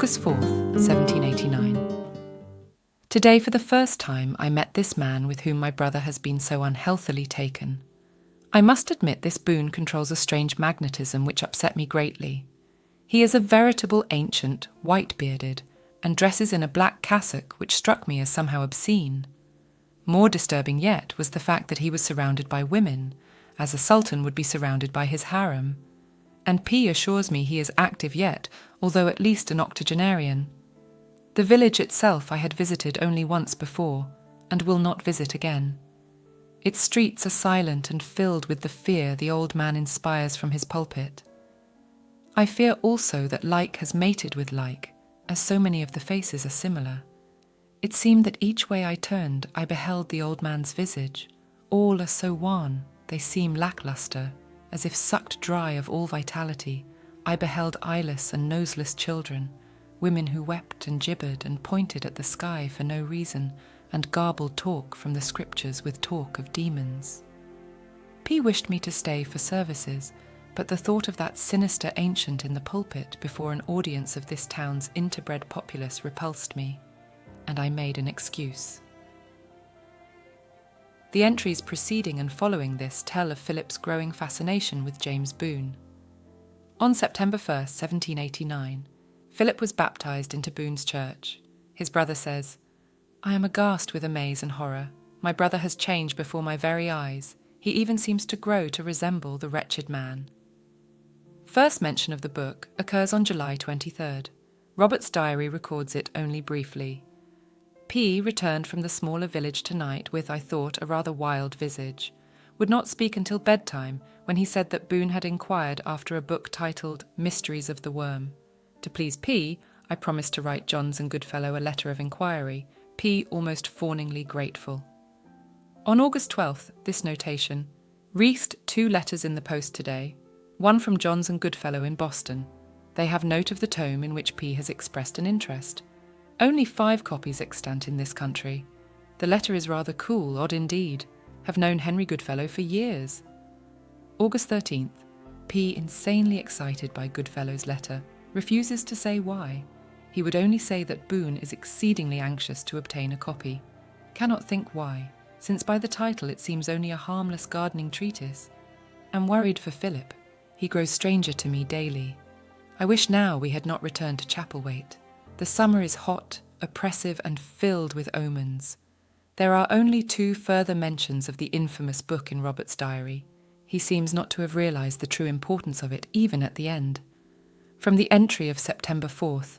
August 4th, 1789. Today, for the first time, I met this man with whom my brother has been so unhealthily taken. I must admit this boon controls a strange magnetism which upset me greatly. He is a veritable ancient, white-bearded, and dresses in a black cassock which struck me as somehow obscene. More disturbing yet was the fact that he was surrounded by women, as a sultan would be surrounded by his harem. And P assures me he is active yet, although at least an octogenarian. The village itself I had visited only once before, and will not visit again. Its streets are silent and filled with the fear the old man inspires from his pulpit. I fear also that like has mated with like, as so many of the faces are similar. It seemed that each way I turned I beheld the old man's visage. All are so wan, they seem lacklustre, as if sucked dry of all vitality. I beheld eyeless and noseless children, women who wept and gibbered and pointed at the sky for no reason, and garbled talk from the scriptures with talk of demons. P wished me to stay for services, but the thought of that sinister ancient in the pulpit before an audience of this town's interbred populace repulsed me, and I made an excuse. The entries preceding and following this tell of Philip's growing fascination with James Boon. On September 1st, 1789, Philip was baptized into Boon's church. His brother says, "I am aghast with amaze and horror. My brother has changed before my very eyes. He even seems to grow to resemble the wretched man." First mention of the book occurs on July 23rd. Robert's diary records it only briefly. P returned from the smaller village tonight with, I thought, a rather wild visage. Would not speak until bedtime, when he said that Boon had inquired after a book titled Mysteries of the Worm. To please P, I promised to write Johns and Goodfellow a letter of inquiry, P almost fawningly grateful. On August 12th, this notation: "Reached 2 letters in the post today, one from Johns and Goodfellow in Boston. They have note of the tome in which P has expressed an interest. Only 5 copies extant in this country. The letter is rather cool, odd indeed. Have known Henry Goodfellow for years." August 13th, P, insanely excited by Goodfellow's letter, refuses to say why. He would only say that Boon is exceedingly anxious to obtain a copy. Cannot think why, since by the title it seems only a harmless gardening treatise. Am worried for Philip. He grows stranger to me daily. I wish now we had not returned to Chapelwaite. The summer is hot, oppressive, and filled with omens. There are only 2 further mentions of the infamous book in Robert's diary. He seems not to have realised the true importance of it even at the end. From the entry of September 4th,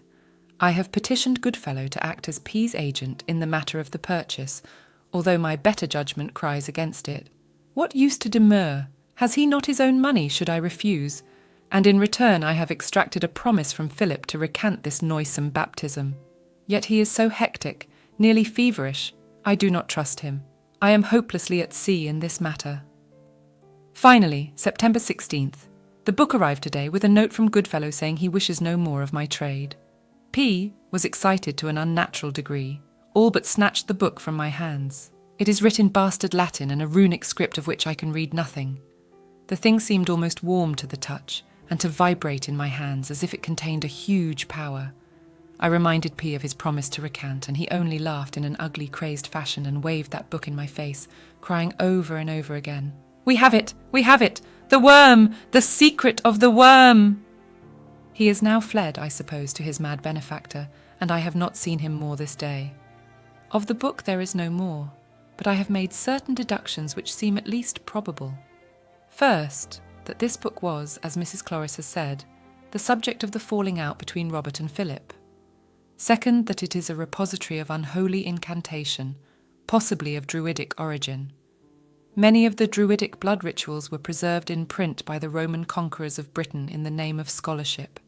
"I have petitioned Goodfellow to act as P's agent in the matter of the purchase, although my better judgment cries against it. What use to demur? Has he not his own money should I refuse? And in return I have extracted a promise from Philip to recant this noisome baptism. Yet he is so hectic, nearly feverish. I do not trust him. I am hopelessly at sea in this matter." Finally, September 16th, the book arrived today with a note from Goodfellow saying he wishes no more of my trade. P was excited to an unnatural degree, all but snatched the book from my hands. It is written bastard Latin and a runic script of which I can read nothing. The thing seemed almost warm to the touch, and to vibrate in my hands as if it contained a huge power. I reminded P of his promise to recant, and he only laughed in an ugly, crazed fashion and waved that book in my face, crying over and over again, "We have it! We have it! The worm! The secret of the worm!" He is now fled, I suppose, to his mad benefactor, and I have not seen him more this day. Of the book there is no more, but I have made certain deductions which seem at least probable. First, that this book was, as Mrs. Cloris has said, the subject of the falling out between Robert and Philip. Second, that it is a repository of unholy incantation, possibly of Druidic origin. Many of the Druidic blood rituals were preserved in print by the Roman conquerors of Britain in the name of scholarship,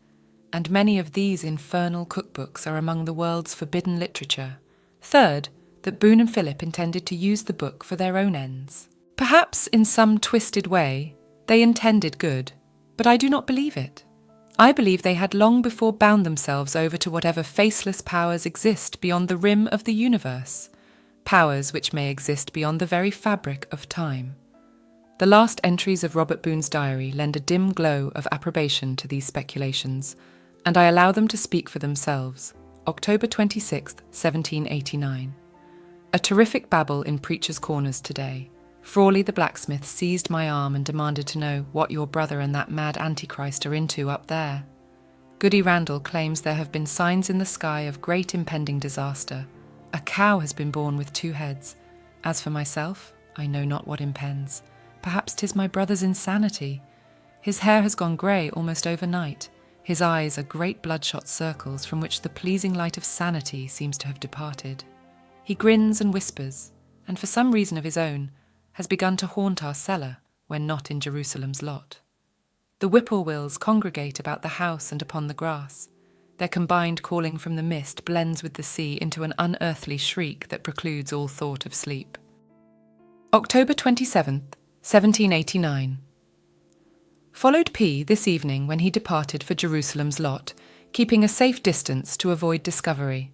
and many of these infernal cookbooks are among the world's forbidden literature. Third, that Boon and Philip intended to use the book for their own ends. Perhaps in some twisted way, they intended good, but I do not believe it. I believe they had long before bound themselves over to whatever faceless powers exist beyond the rim of the universe, powers which may exist beyond the very fabric of time. The last entries of Robert Boon's diary lend a dim glow of approbation to these speculations, and I allow them to speak for themselves. October 26, 1789. A terrific babble in Preacher's Corners today. Frawley the blacksmith seized my arm and demanded to know what your brother and that mad Antichrist are into up there. Goody Randall claims there have been signs in the sky of great impending disaster. A cow has been born with 2 heads. As for myself, I know not what impends. Perhaps 'tis my brother's insanity. His hair has gone grey almost overnight. His eyes are great bloodshot circles from which the pleasing light of sanity seems to have departed. He grins and whispers, and for some reason of his own, has begun to haunt our cellar when not in Jerusalem's lot. The whippoorwills congregate about the house and upon the grass. Their combined calling from the mist blends with the sea into an unearthly shriek that precludes all thought of sleep. October 27th, 1789. Followed P this evening when he departed for Jerusalem's lot, keeping a safe distance to avoid discovery.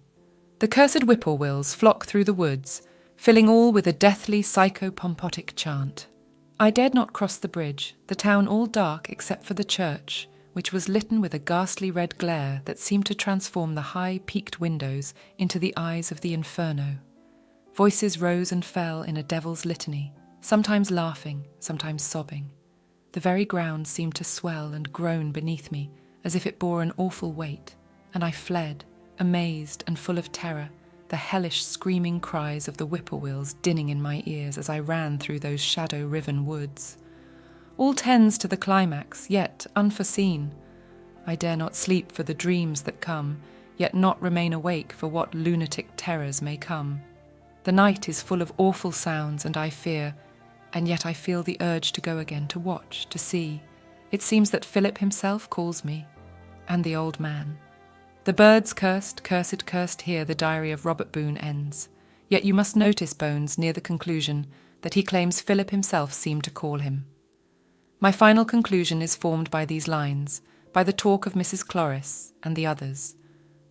The cursed whippoorwills flock through the woods, filling all with a deathly psychopompotic chant. I dared not cross the bridge, the town all dark except for the church, which was litten with a ghastly red glare that seemed to transform the high peaked windows into the eyes of the inferno. Voices rose and fell in a devil's litany, sometimes laughing, sometimes sobbing. The very ground seemed to swell and groan beneath me, as if it bore an awful weight, and I fled, amazed and full of terror, the hellish screaming cries of the whippoorwills dinning in my ears as I ran through those shadow-riven woods. All tends to the climax, yet unforeseen. I dare not sleep for the dreams that come, yet not remain awake for what lunatic terrors may come. The night is full of awful sounds, and I fear, and yet I feel the urge to go again, to watch, to see. It seems that Philip himself calls me, and the old man. The birds cursed, here the diary of Robert Boone ends. Yet you must notice, Bones, near the conclusion, that he claims Philip himself seemed to call him. My final conclusion is formed by these lines, by the talk of Mrs. Cloris and the others,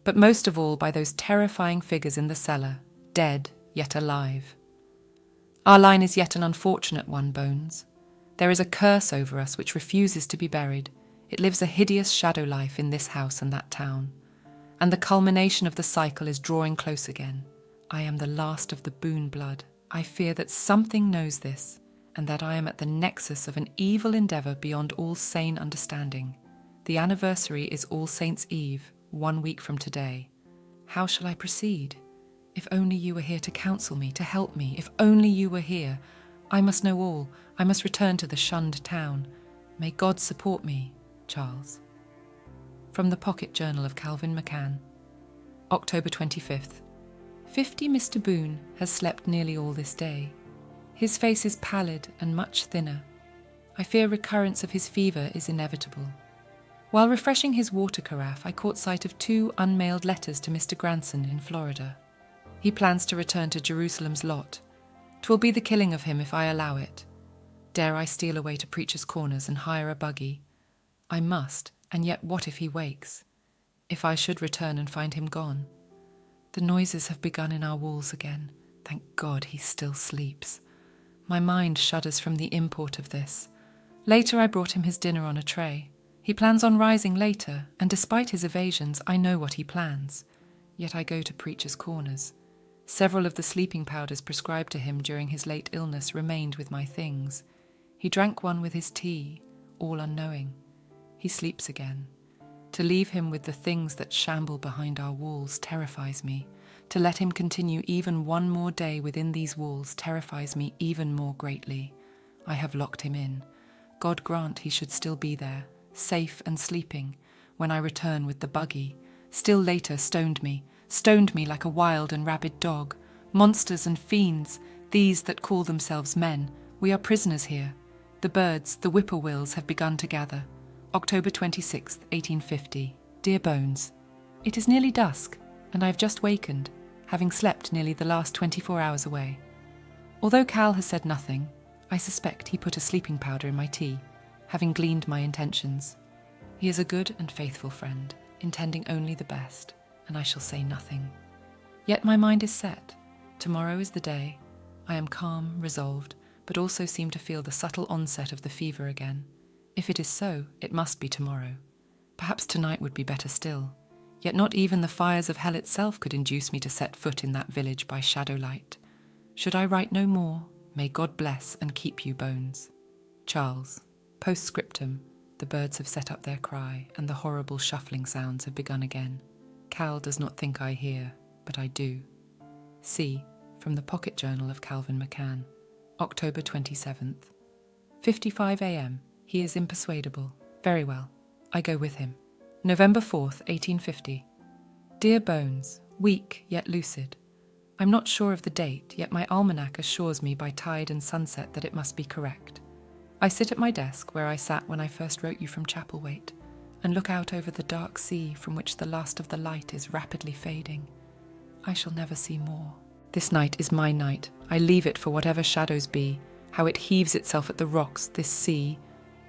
but most of all by those terrifying figures in the cellar, dead yet alive. Our line is yet an unfortunate one, Bones. There is a curse over us which refuses to be buried. It lives a hideous shadow life in this house and that town. And the culmination of the cycle is drawing close again. I am the last of the Boone blood. I fear that something knows this, and that I am at the nexus of an evil endeavour beyond all sane understanding. The anniversary is All Saints' Eve, 1 week from today. How shall I proceed? If only you were here to counsel me, to help me. If only you were here. I must know all. I must return to the shunned town. May God support me, Charles. From the Pocket Journal of Calvin McCann. October 25th. 50 Mr. Boone has slept nearly all this day. His face is pallid and much thinner. I fear recurrence of his fever is inevitable. While refreshing his water carafe, I caught sight of 2 unmailed letters to Mr. Granson in Florida. He plans to return to Jerusalem's lot. 'Twill be the killing of him if I allow it. Dare I steal away to Preacher's Corners and hire a buggy? I must, and yet what if he wakes? If I should return and find him gone? The noises have begun in our walls again. Thank God he still sleeps. My mind shudders from the import of this. Later I brought him his dinner on a tray. He plans on rising later, and despite his evasions, I know what he plans. Yet I go to Preacher's Corners. Several of the sleeping powders prescribed to him during his late illness remained with my things. He drank one with his tea, all unknowing. He sleeps again. To leave him with the things that shamble behind our walls terrifies me. To let him continue even one more day within these walls terrifies me even more greatly. I have locked him in. God grant he should still be there, safe and sleeping, when I return with the buggy. Still later stoned me like a wild and rabid dog. Monsters and fiends, these that call themselves men. We are prisoners here. The birds, the whippoorwills, have begun to gather. October 26th, 1850. Dear Bones, it is nearly dusk, and I have just wakened, having slept nearly the last 24 hours away. Although Cal has said nothing, I suspect he put a sleeping powder in my tea, having gleaned my intentions. He is a good and faithful friend, intending only the best, and I shall say nothing. Yet my mind is set. Tomorrow is the day. I am calm, resolved, but also seem to feel the subtle onset of the fever again. If it is so, it must be tomorrow. Perhaps tonight would be better still. Yet not even the fires of hell itself could induce me to set foot in that village by shadow light. Should I write no more, may God bless and keep you, Bones. Charles. Postscriptum. The birds have set up their cry, and the horrible shuffling sounds have begun again. Cal does not think I hear, but I do. C. From the Pocket Journal of Calvin McCann. October 27th. 55 a.m. He is impersuadable. Very well. I go with him. November 4th, 1850. Dear Bones, weak yet lucid. I'm not sure of the date, yet my almanac assures me by tide and sunset that it must be correct. I sit at my desk where I sat when I first wrote you from Chapelwaite, and look out over the dark sea from which the last of the light is rapidly fading. I shall never see more. This night is my night. I leave it for whatever shadows be, how it heaves itself at the rocks, this sea.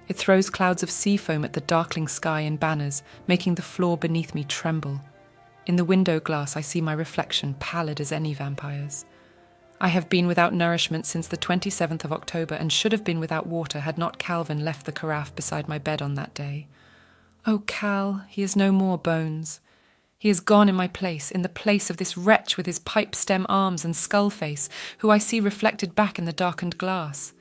It throws clouds of sea foam at the darkling sky in banners, making the floor beneath me tremble. In the window glass I see my reflection, pallid as any vampire's. I have been without nourishment since the 27th of October, and should have been without water had not Calvin left the carafe beside my bed on that day. Oh, Cal, he is no more, Bones. He is gone in my place, in the place of this wretch with his pipe-stem arms and skull face, who I see reflected back in the darkened glass.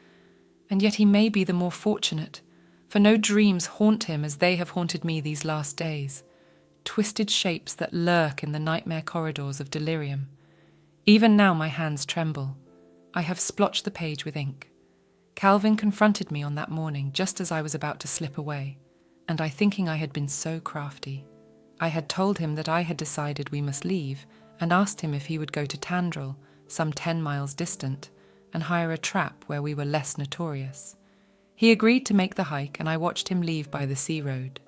And yet he may be the more fortunate, for no dreams haunt him as they have haunted me these last days. Twisted shapes that lurk in the nightmare corridors of delirium. Even now my hands tremble. I have splotched the page with ink. Calvin confronted me on that morning just as I was about to slip away, and I thinking I had been so crafty. I had told him that I had decided we must leave, and asked him if he would go to Tandril, some 10 miles distant, and hire a trap where we were less notorious. He agreed to make the hike, and I watched him leave by the sea road.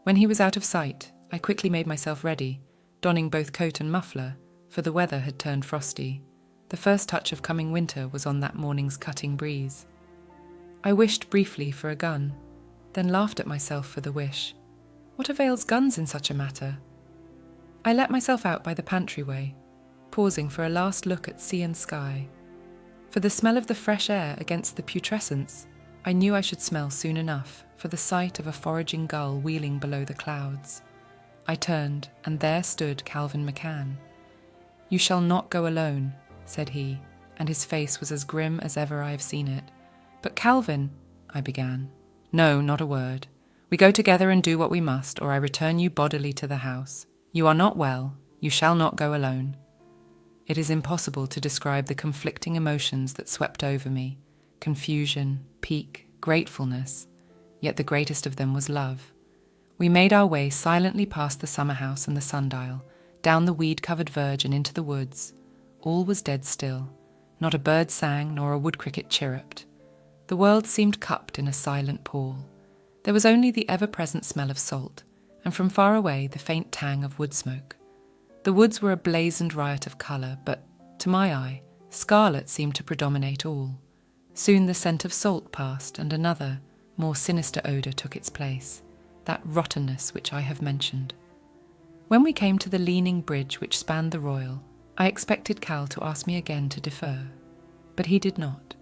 When he was out of sight, I quickly made myself ready, donning both coat and muffler, for the weather had turned frosty. The first touch of coming winter was on that morning's cutting breeze. I wished briefly for a gun, then laughed at myself for the wish. What avails guns in such a matter? I let myself out by the pantryway, pausing for a last look at sea and sky. For the smell of the fresh air against the putrescence, I knew I should smell soon enough for the sight of a foraging gull wheeling below the clouds. I turned, and there stood Calvin McCann. "You shall not go alone," said he, and his face was as grim as ever I have seen it. "But Calvin," I began. "No, not a word. We go together and do what we must, or I return you bodily to the house. You are not well. You shall not go alone." It is impossible to describe the conflicting emotions that swept over me. Confusion, pique, gratefulness. Yet the greatest of them was love. We made our way silently past the summer house and the sundial, down the weed-covered verge and into the woods. All was dead still. Not a bird sang, nor a wood-cricket chirruped. The world seemed cupped in a silent pall. There was only the ever-present smell of salt, and from far away the faint tang of wood smoke. The woods were a blazoned riot of colour, but, to my eye, scarlet seemed to predominate all. Soon the scent of salt passed, and another, more sinister odour took its place, that rottenness which I have mentioned. When we came to the leaning bridge which spanned the Royal, I expected Cal to ask me again to defer, but he did not.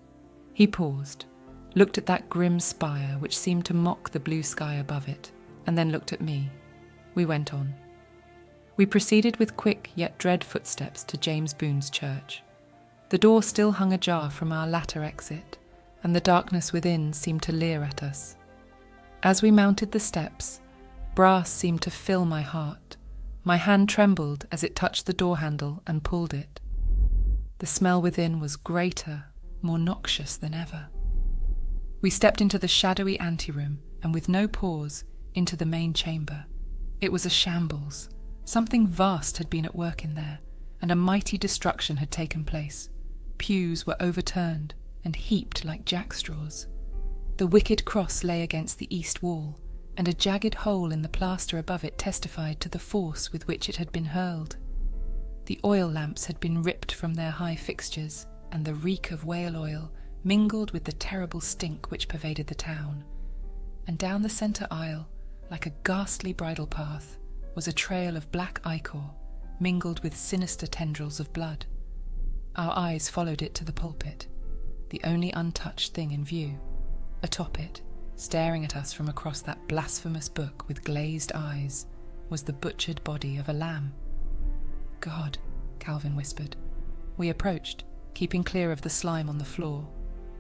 He paused, looked at that grim spire which seemed to mock the blue sky above it, and then looked at me. We went on. We proceeded with quick yet dread footsteps to James Boone's church. The door still hung ajar from our latter exit, and the darkness within seemed to leer at us. As we mounted the steps, brass seemed to fill my heart. My hand trembled as it touched the door handle and pulled it. The smell within was greater, more noxious than ever. We stepped into the shadowy anteroom, and with no pause, into the main chamber. It was a shambles. Something vast had been at work in there, and a mighty destruction had taken place. Pews were overturned and heaped like jackstraws. The wicked cross lay against the east wall, and a jagged hole in the plaster above it testified to the force with which it had been hurled. The oil lamps had been ripped from their high fixtures, and the reek of whale oil mingled with the terrible stink which pervaded the town. And down the centre aisle, like a ghastly bridle path, was a trail of black ichor, mingled with sinister tendrils of blood. Our eyes followed it to the pulpit, the only untouched thing in view. Atop it, Staring at us from across that blasphemous book with glazed eyes was the butchered body of a lamb. "God," Calvin whispered. We approached, keeping clear of the slime on the floor.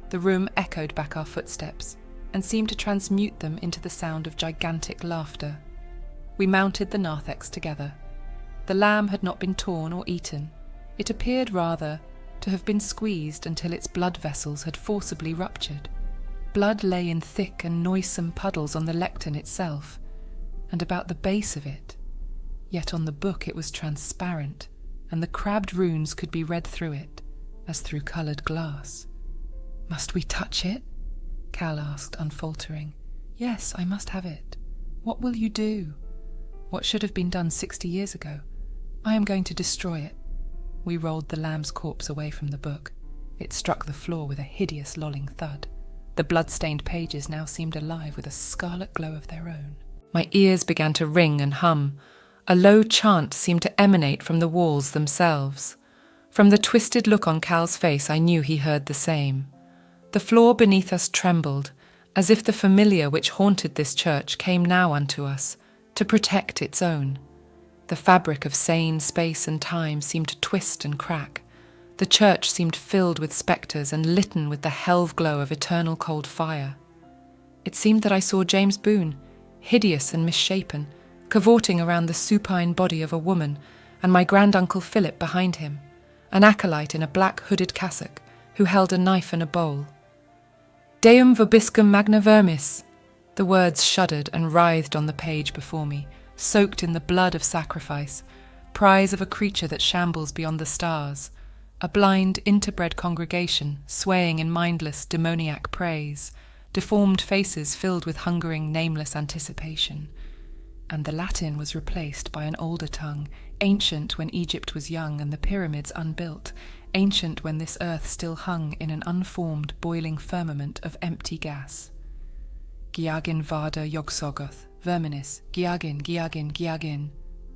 The room echoed back our footsteps and seemed to transmute them into the sound of gigantic laughter. We mounted the narthex together. The lamb had not been torn or eaten. It appeared rather to have been squeezed until its blood vessels had forcibly ruptured. Blood lay in thick and noisome puddles on the lectern itself, and about the base of it. Yet on the book it was transparent, and the crabbed runes could be read through it, as through coloured glass. "Must we touch it?" Cal asked, unfaltering. "Yes, I must have it. What will you do?" "What should have been done 60 years ago. I am going to destroy it." We rolled the lamb's corpse away from the book. It struck the floor with a hideous lolling thud. The blood-stained pages now seemed alive with a scarlet glow of their own. My ears began to ring and hum. A low chant seemed to emanate from the walls themselves. From the twisted look on Cal's face, I knew he heard the same. The floor beneath us trembled, as if the familiar which haunted this church came now unto us, to protect its own. The fabric of sane space and time seemed to twist and crack. The church seemed filled with spectres and litten with the helve glow of eternal cold fire. It seemed that I saw James Boone, hideous and misshapen, cavorting around the supine body of a woman, and my granduncle Philip behind him, an acolyte in a black hooded cassock, who held a knife and a bowl. "Deum vobiscum magna vermis." The words shuddered and writhed on the page before me, soaked in the blood of sacrifice, prize of a creature that shambles beyond the stars, a blind, interbred congregation swaying in mindless, demoniac praise, deformed faces filled with hungering, nameless anticipation. And the Latin was replaced by an older tongue, ancient when Egypt was young and the pyramids unbuilt, ancient when this earth still hung in an unformed, boiling firmament of empty gas. "Giagin vada yogsogoth, verminis, giagin, giagin, giagin."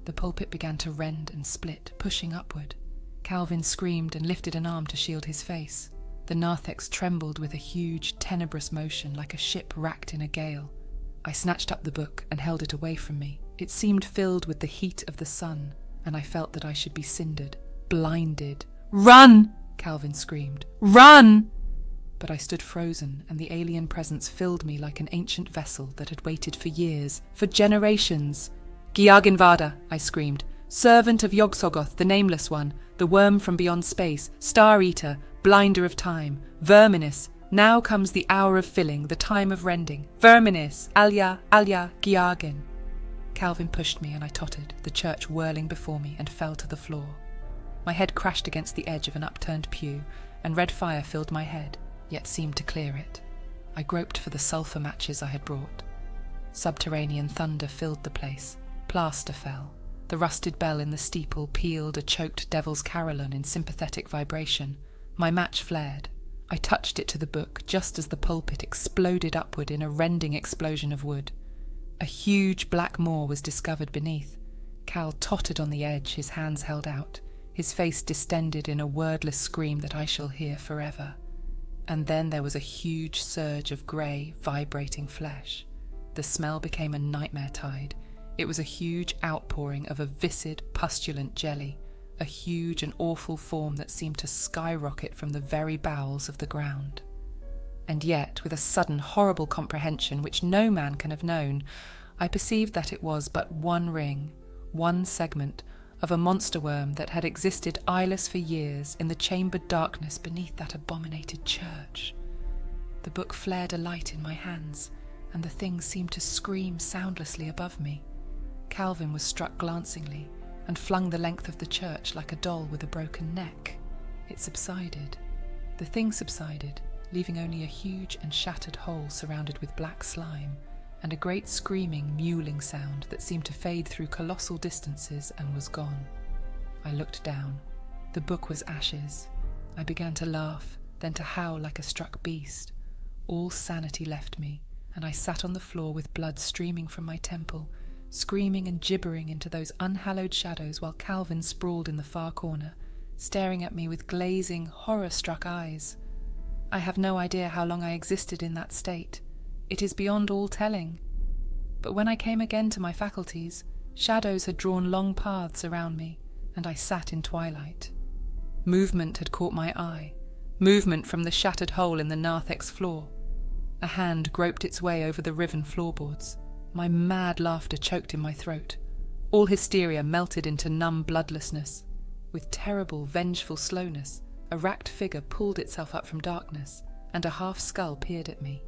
The pulpit began to rend and split, pushing upward. Calvin screamed and lifted an arm to shield his face. The narthex trembled with a huge, tenebrous motion like a ship racked in a gale. I snatched up the book and held it away from me. It seemed filled with the heat of the sun, and I felt that I should be cindered, blinded. "Run!" Calvin screamed. "Run!" But I stood frozen, and the alien presence filled me like an ancient vessel that had waited for years, for generations. "Giaginvada!" I screamed. "Servant of Yog-Sothoth, the Nameless One, the worm from beyond space, star-eater, blinder of time, Verminis, now comes the hour of filling, the time of rending. Verminis, Alya, Giagin." Calvin pushed me and I tottered, the church whirling before me, and fell to the floor. My head crashed against the edge of an upturned pew, and red fire filled my head, yet seemed to clear it. I groped for the sulphur matches I had brought. Subterranean thunder filled the place. Plaster fell. The rusted bell in the steeple pealed a choked devil's carillon in sympathetic vibration. My match flared. I touched it to the book just as the pulpit exploded upward in a rending explosion of wood. A huge black maw was discovered beneath. Cal tottered on the edge, his hands held out, his face distended in a wordless scream that I shall hear forever. And then there was a huge surge of grey, vibrating flesh. The smell became a nightmare tide. It was a huge outpouring of a viscid, pustulant jelly, a huge and awful form that seemed to skyrocket from the very bowels of the ground. And yet, with a sudden horrible comprehension which no man can have known, I perceived that it was but one ring, one segment, of a monster worm that had existed eyeless for years in the chambered darkness beneath that abominated church. The book flared a light in my hands, and the thing seemed to scream soundlessly above me. Calvin was struck glancingly, and flung the length of the church like a doll with a broken neck. It subsided. The thing subsided, leaving only a huge and shattered hole surrounded with black slime, and a great screaming, mewling sound that seemed to fade through colossal distances and was gone. I looked down. The book was ashes. I began to laugh, then to howl like a struck beast. All sanity left me, and I sat on the floor with blood streaming from my temple, screaming and gibbering into those unhallowed shadows while Calvin sprawled in the far corner, staring at me with glazing, horror-struck eyes. I have no idea how long I existed in that state. It is beyond all telling. But when I came again to my faculties, shadows had drawn long paths around me, and I sat in twilight. Movement had caught my eye, movement from the shattered hole in the narthex floor. A hand groped its way over the riven floorboards. My mad laughter choked in my throat. All hysteria melted into numb bloodlessness. With terrible, vengeful slowness, a racked figure pulled itself up from darkness, and a half-skull peered at me.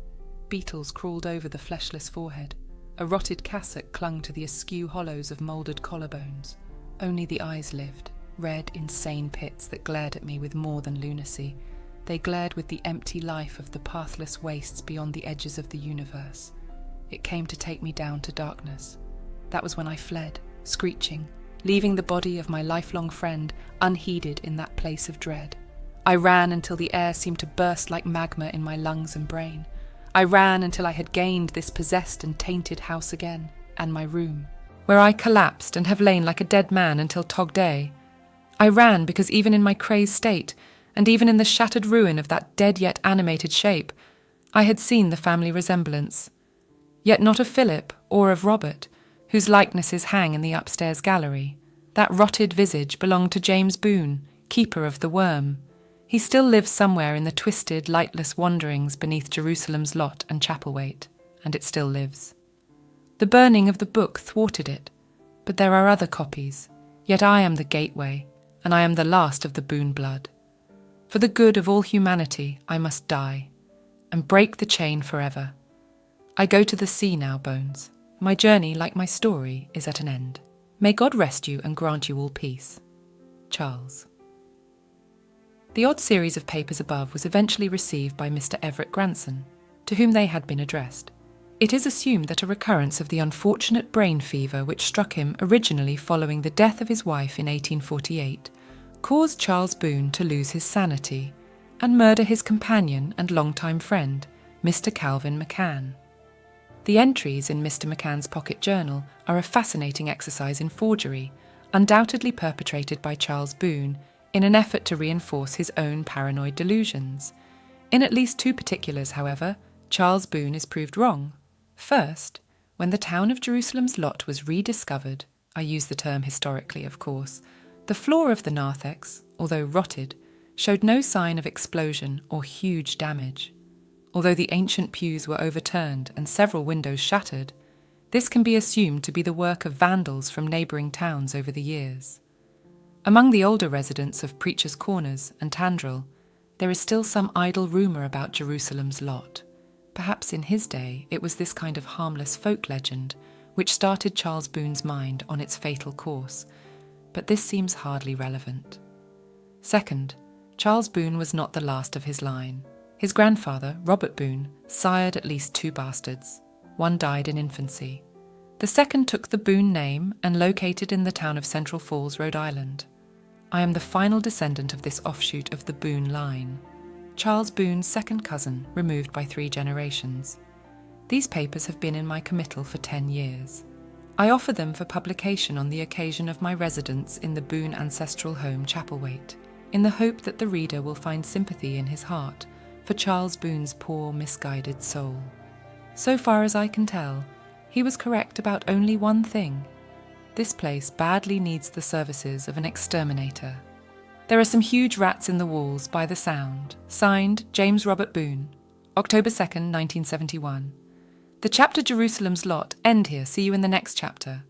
Beetles crawled over the fleshless forehead. A rotted cassock clung to the askew hollows of mouldered collarbones. Only the eyes lived, red, insane pits that glared at me with more than lunacy. They glared with the empty life of the pathless wastes beyond the edges of the universe. It came to take me down to darkness. That was when I fled, screeching, leaving the body of my lifelong friend unheeded in that place of dread. I ran until the air seemed to burst like magma in my lungs and brain. I ran until I had gained this possessed and tainted house again, and my room, where I collapsed and have lain like a dead man until Tog Day. I ran because even in my crazed state, and even in the shattered ruin of that dead yet animated shape, I had seen the family resemblance. Yet not of Philip or of Robert, whose likenesses hang in the upstairs gallery. That rotted visage belonged to James Boone, keeper of the Worm. He still lives somewhere in the twisted, lightless wanderings beneath Jerusalem's lot and Chapelwaite, and it still lives. The burning of the book thwarted it, but there are other copies, yet I am the gateway, and I am the last of the Boone blood. For the good of all humanity, I must die, and break the chain forever. I go to the sea now, Bones. My journey, like my story, is at an end. May God rest you and grant you all peace. Charles. The odd series of papers above was eventually received by Mr. Everett Granson, to whom they had been addressed. It is assumed that a recurrence of the unfortunate brain fever which struck him originally following the death of his wife in 1848 caused Charles Boone to lose his sanity and murder his companion and longtime friend, Mr. Calvin McCann. The entries in Mr. McCann's pocket journal are a fascinating exercise in forgery, undoubtedly perpetrated by Charles Boone in an effort to reinforce his own paranoid delusions. In at least two particulars, however, Charles Boone is proved wrong. First, when the town of Jerusalem's lot was rediscovered, I use the term historically, of course, the floor of the narthex, although rotted, showed no sign of explosion or huge damage. Although the ancient pews were overturned and several windows shattered, this can be assumed to be the work of vandals from neighbouring towns over the years. Among the older residents of Preacher's Corners and Tandril, there is still some idle rumour about Jerusalem's lot. Perhaps in his day it was this kind of harmless folk legend which started Charles Boone's mind on its fatal course, but this seems hardly relevant. Second, Charles Boone was not the last of his line. His grandfather, Robert Boone, sired at least two bastards. One died in infancy. The second took the Boone name and located in the town of Central Falls, Rhode Island. I am the final descendant of this offshoot of the Boone line. Charles Boone's second cousin, removed by 3 generations. These papers have been in my committal for 10 years. I offer them for publication on the occasion of my residence in the Boone ancestral home, Chapelwaite, in the hope that the reader will find sympathy in his heart for Charles Boone's poor, misguided soul. So far as I can tell, he was correct about only one thing. This place badly needs the services of an exterminator. There are some huge rats in the walls by the sound. Signed, James Robert Boone. October 2nd, 1971. The chapter Jerusalem's Lot end here. See you in the next chapter.